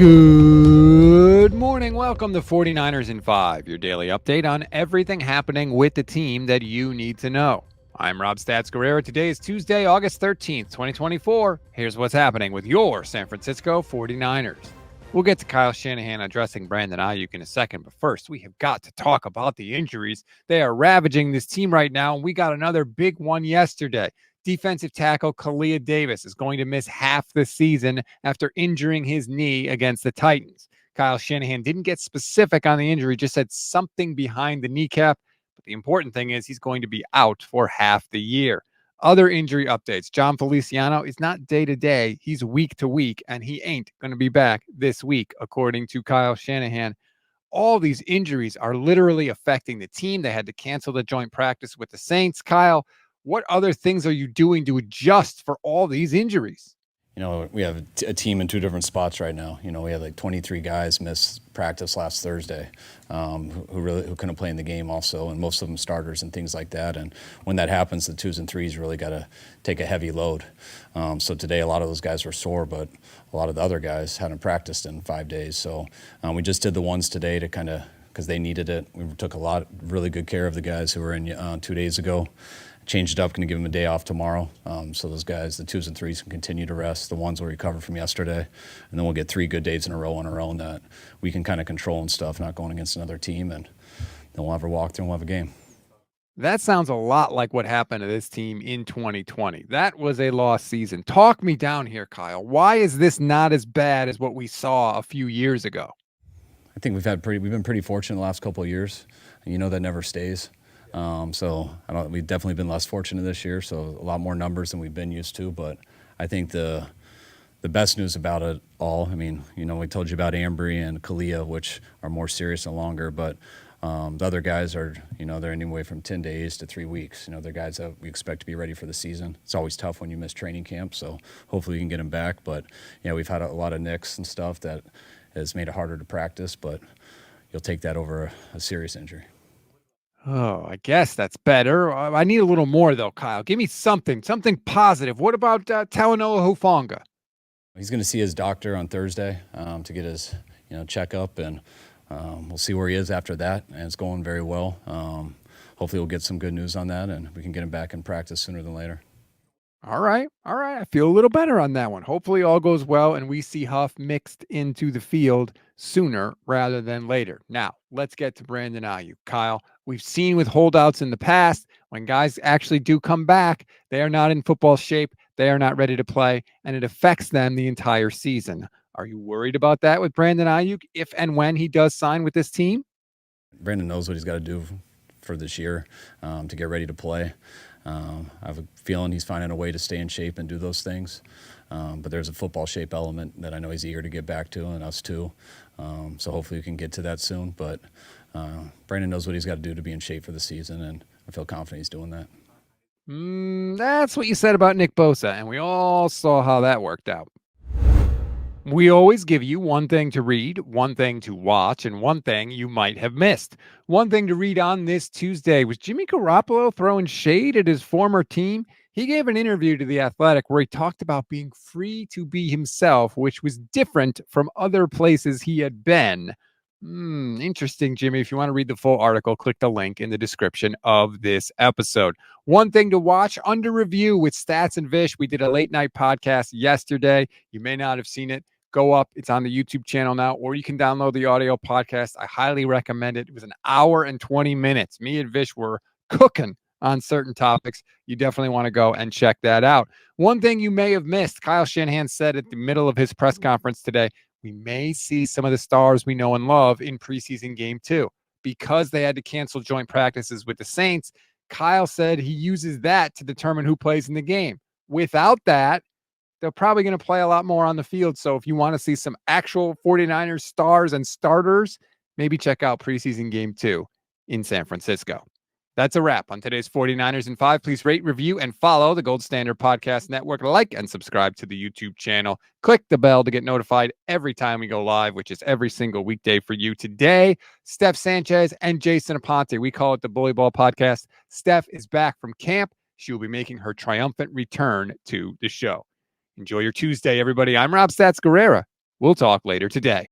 Good morning. Welcome to 49ers in 5, your daily update on everything happening with the team that you need to know. I'm Rob Stats Guerrero. Today is Tuesday, August 13th, 2024. Here's what's happening with your San Francisco 49ers. We'll get to Kyle Shanahan addressing Brandon Aiyuk in a second, but first, we have got to talk about the injuries. They are ravaging this team right now, and we got another big one yesterday. Defensive tackle Kalia Davis is going to miss half the season after injuring his knee against the Titans. Kyle Shanahan didn't get specific on the injury, just said something behind the kneecap. But the important thing is he's going to be out for half the year. Other injury updates. John Feliciano is not day-to-day. He's week-to-week, and he ain't going to be back this week, according to Kyle Shanahan. All these injuries are literally affecting the team. They had to cancel the joint practice with the Saints. Kyle, what other things are you doing to adjust for all these injuries? You know, we have a team in two different spots right now. You know, we have like 23 guys miss practice last Thursday who couldn't play in the game also, and most of them starters and things like that. And when that happens, the 2s and 3s really got to take a heavy load. So today a lot of those guys were sore, but a lot of the other guys hadn't practiced in 5 days. So we just did the ones today to kind of, because they needed it. We took really good care of the guys who were in 2 days ago. Changed it up, going to give them a day off tomorrow. So those guys, the 2s and 3s, can continue to rest. The ones will recover from yesterday. And then we'll get 3 good days in a row on our own that we can kind of control and stuff, not going against another team. And then we'll have a walkthrough and we'll have a game. That sounds a lot like what happened to this team in 2020. That was a lost season. Talk me down here, Kyle. Why is this not as bad as what we saw a few years ago? I think we've been pretty fortunate the last couple of years. And you know that never stays. We've definitely been less fortunate this year, so a lot more numbers than we've been used to. But I think the best news about it all, I mean, you know, we told you about Ambry and Kalia, which are more serious and longer, but the other guys are, you know, they're anywhere from 10 days to 3 weeks. You know, they're guys that we expect to be ready for the season. It's always tough when you miss training camp, so hopefully we can get them back. But, you know, we've had a lot of nicks and stuff that has made it harder to practice, but you'll take that over a serious injury. Oh, I guess that's better. I need a little more, though, Kyle. Give me something positive. What about Talanoa Hufanga? He's going to see his doctor on Thursday to get his, checkup, and we'll see where he is after that. And it's going very well. Hopefully we'll get some good news on that, and we can get him back in practice sooner than later. All right. I feel a little better on that one. Hopefully all goes well and we see Huff mixed into the field sooner rather than later. Now, let's get to Brandon Aiyuk. Kyle, we've seen with holdouts in the past, when guys actually do come back, they are not in football shape, they are not ready to play, and it affects them the entire season. Are you worried about that with Brandon Aiyuk if and when he does sign with this team? Brandon knows what he's got to do for this year to get ready to play. I have a feeling he's finding a way to stay in shape and do those things. But there's a football shape element that I know he's eager to get back to, and us too. So hopefully we can get to that soon. But Brandon knows what he's got to do to be in shape for the season, and I feel confident he's doing that. That's what you said about Nick Bosa, and we all saw how that worked out. We always give you one thing to read, one thing to watch, and one thing you might have missed. One thing to read on this Tuesday was Jimmy Garoppolo throwing shade at his former team. He gave an interview to The Athletic where he talked about being free to be himself, which was different from other places he had been. Interesting, Jimmy. If you want to read the full article, click the link in the description of this episode. One thing to watch, Under Review with Stats and Vish. We did a late night podcast yesterday. You may not have seen it. Go up. It's on the YouTube channel now, or you can download the audio podcast. I highly recommend it. It was an hour and 20 minutes. Me and Vish were cooking on certain topics. You definitely want to go and check that out. One thing you may have missed, Kyle Shanahan said at the middle of his press conference today, we may see some of the stars we know and love in preseason game 2. Because they had to cancel joint practices with the Saints, Kyle said he uses that to determine who plays in the game. Without that, they're probably going to play a lot more on the field. So if you want to see some actual 49ers stars and starters, maybe check out preseason game 2 in San Francisco. That's a wrap on today's 49ers in 5. Please rate, review, and follow the Gold Standard Podcast Network. Like and subscribe to the YouTube channel. Click the bell to get notified every time we go live, which is every single weekday for you. Today, Steph Sanchez and Jason Aponte. We call it the Bully Ball Podcast. Steph is back from camp. She will be making her triumphant return to the show. Enjoy your Tuesday, everybody. I'm Rob Stats Guerrera. We'll talk later today.